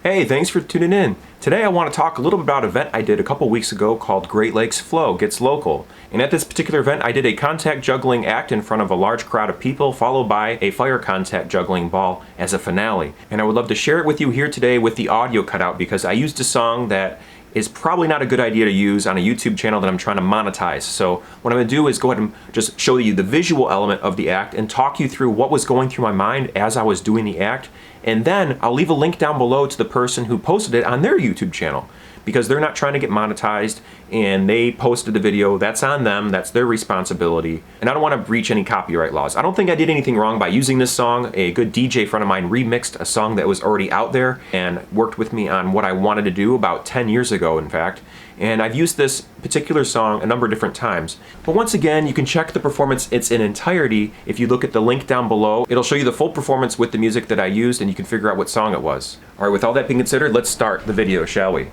Hey, thanks for tuning in. Today I want to talk a little bit about an event I did a couple weeks ago called Great Lakes Flow Gets Local. And at this particular event I did a contact juggling act in front of a large crowd of people, followed by a fire contact juggling ball as a finale. And I would love to share it with you here today with the audio cut out, because I used a song that is probably not a good idea to use on a YouTube channel that I'm trying to monetize. So what I'm going to do is go ahead and just show you the visual element of the act and talk you through what was going through my mind as I was doing the act. And then I'll leave a link down below to the person who posted it on their YouTube channel, because they're not trying to get monetized and they posted the video. That's on them, that's their responsibility, and I don't want to breach any copyright laws. I don't think I did anything wrong by using this song. A good DJ friend of mine remixed a song that was already out there and worked with me on what I wanted to do about 10 years ago, in fact. And I've used this particular song a number of different times. But once again, you can check the performance in its entirety. If you look at the link down below, it'll show you the full performance with the music that I used, and you can figure out what song it was. All right, with all that being considered, let's start the video, shall we?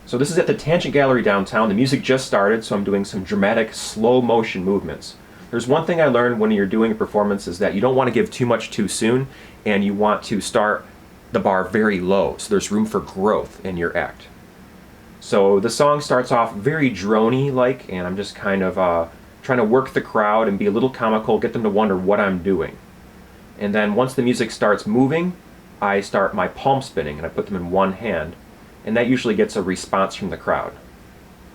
So this is at the Tangent Gallery downtown. The music just started, so I'm doing some dramatic slow motion movements. There's one thing I learned when you're doing a performance is that you don't want to give too much too soon, and you want to start the bar very low, so there's room for growth in your act. So the song starts off very drony-like, and I'm just kind of trying to work the crowd and be a little comical, get them to wonder what I'm doing. And then once the music starts moving, I start my palm spinning, and I put them in one hand. And that usually gets a response from the crowd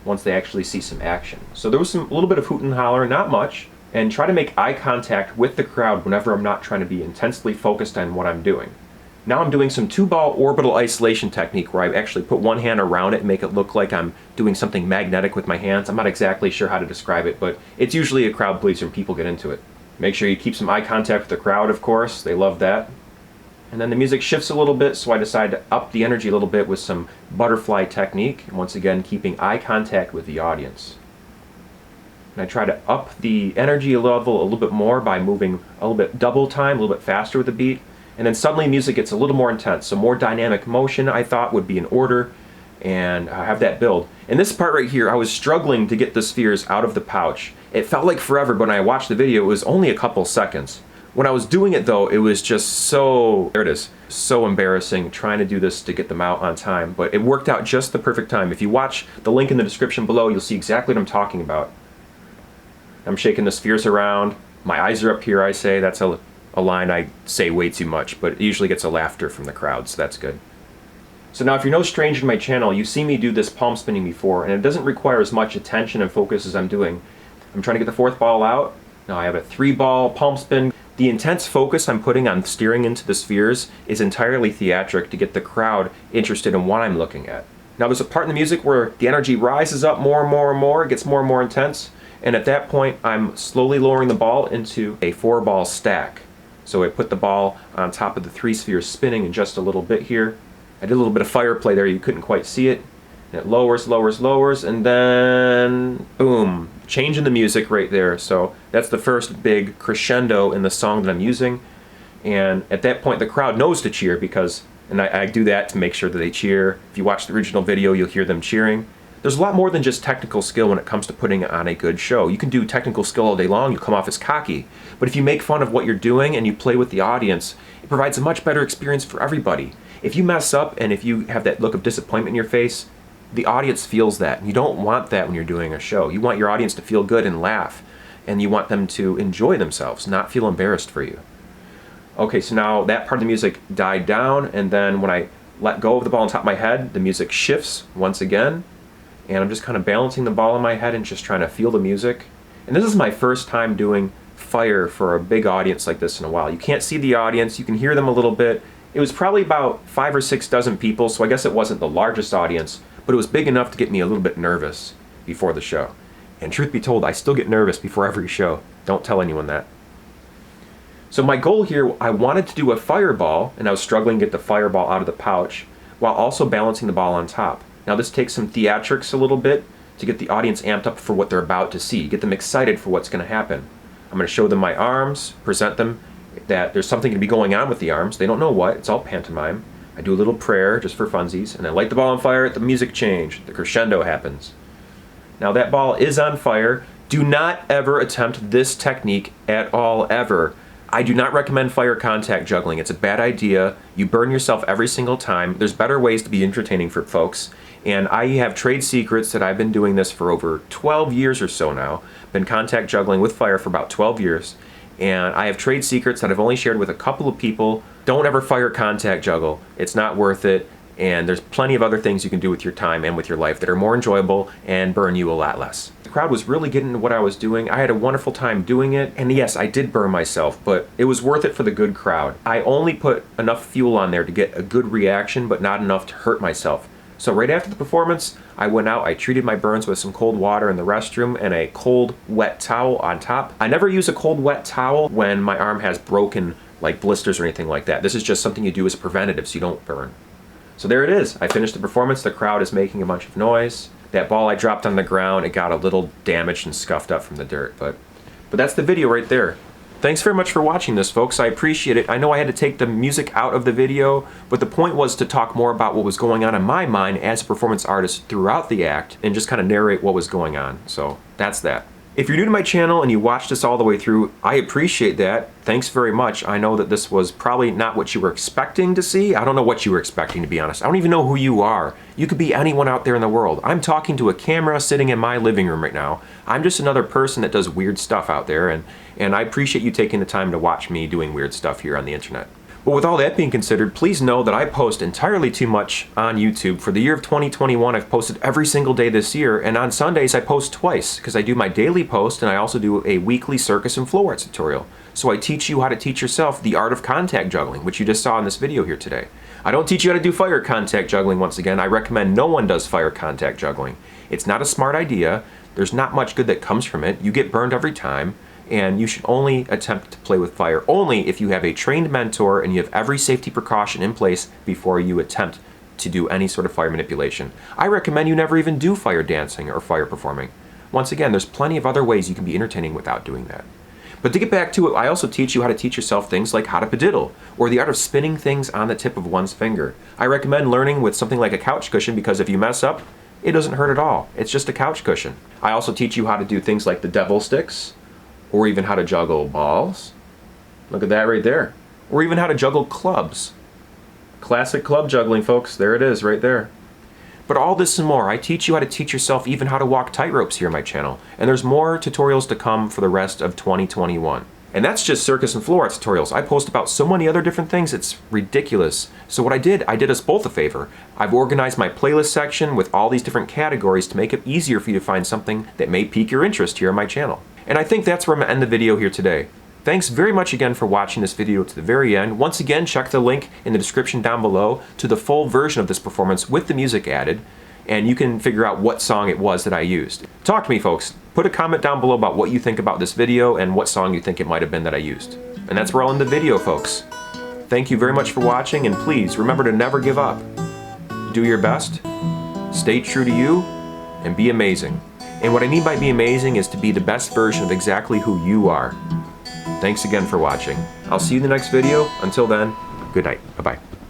once they actually see some action. So there was a little bit of hoot and holler, not much, and try to make eye contact with the crowd whenever I'm not trying to be intensely focused on what I'm doing. Now I'm doing some two-ball orbital isolation technique, where I actually put one hand around it and make it look like I'm doing something magnetic with my hands. I'm not exactly sure how to describe it, but it's usually a crowd pleaser and people get into it. Make sure you keep some eye contact with the crowd, of course. They love that. And then the music shifts a little bit, so I decide to up the energy a little bit with some butterfly technique, and once again keeping eye contact with the audience. And I try to up the energy level a little bit more by moving a little bit double time, a little bit faster with the beat, and then suddenly music gets a little more intense, so more dynamic motion I thought would be in order, and I have that build. In this part right here, I was struggling to get the spheres out of the pouch. It felt like forever, but when I watched the video, it was only a couple seconds. When I was doing it though, it was just so embarrassing trying to do this to get them out on time, but it worked out just the perfect time. If you watch the link in the description below, you'll see exactly what I'm talking about. I'm shaking the spheres around, my eyes are up here, I say. That's a line I say way too much, but it usually gets a laughter from the crowd, so that's good. So now if you're no stranger to my channel, you've seen me do this palm spinning before, and it doesn't require as much attention and focus as I'm doing. I'm trying to get the fourth ball out. Now I have a 3-ball palm spin. The intense focus I'm putting on steering into the spheres is entirely theatric to get the crowd interested in what I'm looking at. Now there's a part in the music where the energy rises up more and more and more, it gets more and more intense, and at that point I'm slowly lowering the ball into a 4-ball stack. So I put the ball on top of the 3 spheres spinning in just a little bit here. I did a little bit of fire play there, you couldn't quite see it. And it lowers, lowers, lowers, and then boom, change in the music right there. So that's the first big crescendo in the song that I'm using. And at that point the crowd knows to cheer, because, and I do that to make sure that they cheer. If you watch the original video, you'll hear them cheering. There's a lot more than just technical skill when it comes to putting on a good show. You can do technical skill all day long, you'll come off as cocky. But if you make fun of what you're doing and you play with the audience, it provides a much better experience for everybody. If you mess up and if you have that look of disappointment in your face, the audience feels that. And you don't want that when you're doing a show. You want your audience to feel good and laugh, and you want them to enjoy themselves, not feel embarrassed for you. Okay, so now that part of the music died down, and then when I let go of the ball on top of my head, the music shifts once again, and I'm just kind of balancing the ball in my head and just trying to feel the music. And this is my first time doing fire for a big audience like this in a while. You can't see the audience, you can hear them a little bit. It was probably about 5 or 6 dozen people, so I guess it wasn't the largest audience, but it was big enough to get me a little bit nervous before the show. And truth be told, I still get nervous before every show. Don't tell anyone that. So my goal here, I wanted to do a fireball, and I was struggling to get the fireball out of the pouch while also balancing the ball on top. Now this takes some theatrics a little bit to get the audience amped up for what they're about to see, get them excited for what's going to happen. I'm going to show them my arms, present them that there's something to be going on with the arms. They don't know what, it's all pantomime. I do a little prayer just for funsies, and I light the ball on fire at the music change. The crescendo happens. Now that ball is on fire. Do not ever attempt this technique at all, ever. I do not recommend fire contact juggling. It's a bad idea. You burn yourself every single time. There's better ways to be entertaining for folks. And I have trade secrets that I've been doing this for over 12 years or so now. Been contact juggling with fire for about 12 years. And I have trade secrets that I've only shared with a couple of people. Don't ever fire contact juggle. It's not worth it. And there's plenty of other things you can do with your time and with your life that are more enjoyable and burn you a lot less. The crowd was really getting into what I was doing. I had a wonderful time doing it, and yes, I did burn myself, but it was worth it for the good crowd. I only put enough fuel on there to get a good reaction, but not enough to hurt myself. So right after the performance, I went out, I treated my burns with some cold water in the restroom and a cold, wet towel on top. I never use a cold, wet towel when my arm has broken, like blisters or anything like that. This is just something you do as a preventative so you don't burn. So there it is. I finished the performance. The crowd is making a bunch of noise. That ball I dropped on the ground, it got a little damaged and scuffed up from the dirt, but that's the video right there. Thanks very much for watching this, folks. I appreciate it. I know I had to take the music out of the video, but the point was to talk more about what was going on in my mind as a performance artist throughout the act and just kind of narrate what was going on. So that's that. If you're new to my channel and you watched this all the way through, I appreciate that. Thanks very much. I know that this was probably not what you were expecting to see. I don't know what you were expecting, to be honest. I don't even know who you are. You could be anyone out there in the world. I'm talking to a camera sitting in my living room right now. I'm just another person that does weird stuff out there, and I appreciate you taking the time to watch me doing weird stuff here on the internet. But with all that being considered, please know that I post entirely too much on YouTube. For the year of 2021, I've posted every single day this year, and on Sundays I post twice, because I do my daily post and I also do a weekly circus and flow arts tutorial. So I teach you how to teach yourself the art of contact juggling, which you just saw in this video here today. I don't teach you how to do fire contact juggling once again. I recommend no one does fire contact juggling. It's not a smart idea. There's not much good that comes from it. You get burned every time. And you should only attempt to play with fire only if you have a trained mentor and you have every safety precaution in place before you attempt to do any sort of fire manipulation. I recommend you never even do fire dancing or fire performing. Once again, there's plenty of other ways you can be entertaining without doing that. But to get back to it, I also teach you how to teach yourself things like how to padiddle, or the art of spinning things on the tip of one's finger. I recommend learning with something like a couch cushion because if you mess up, it doesn't hurt at all. It's just a couch cushion. I also teach you how to do things like the devil sticks, or even how to juggle balls. Look at that right there. Or even how to juggle clubs. Classic club juggling, folks. There it is right there. But all this and more, I teach you how to teach yourself even how to walk tightropes here on my channel. And there's more tutorials to come for the rest of 2021. And that's just circus and flow arts tutorials. I post about so many other different things, it's ridiculous. So what I did us both a favor. I've organized my playlist section with all these different categories to make it easier for you to find something that may pique your interest here on my channel. And I think that's where I'm going to end the video here today. Thanks very much again for watching this video to the very end. Once again, check the link in the description down below to the full version of this performance with the music added, and you can figure out what song it was that I used. Talk to me, folks. Put a comment down below about what you think about this video and what song you think it might have been that I used. And that's where I'll end the video, folks. Thank you very much for watching, and please remember to never give up. Do your best, stay true to you, and be amazing. And what I mean by be amazing is to be the best version of exactly who you are. Thanks again for watching. I'll see you in the next video. Until then, good night. Bye-bye.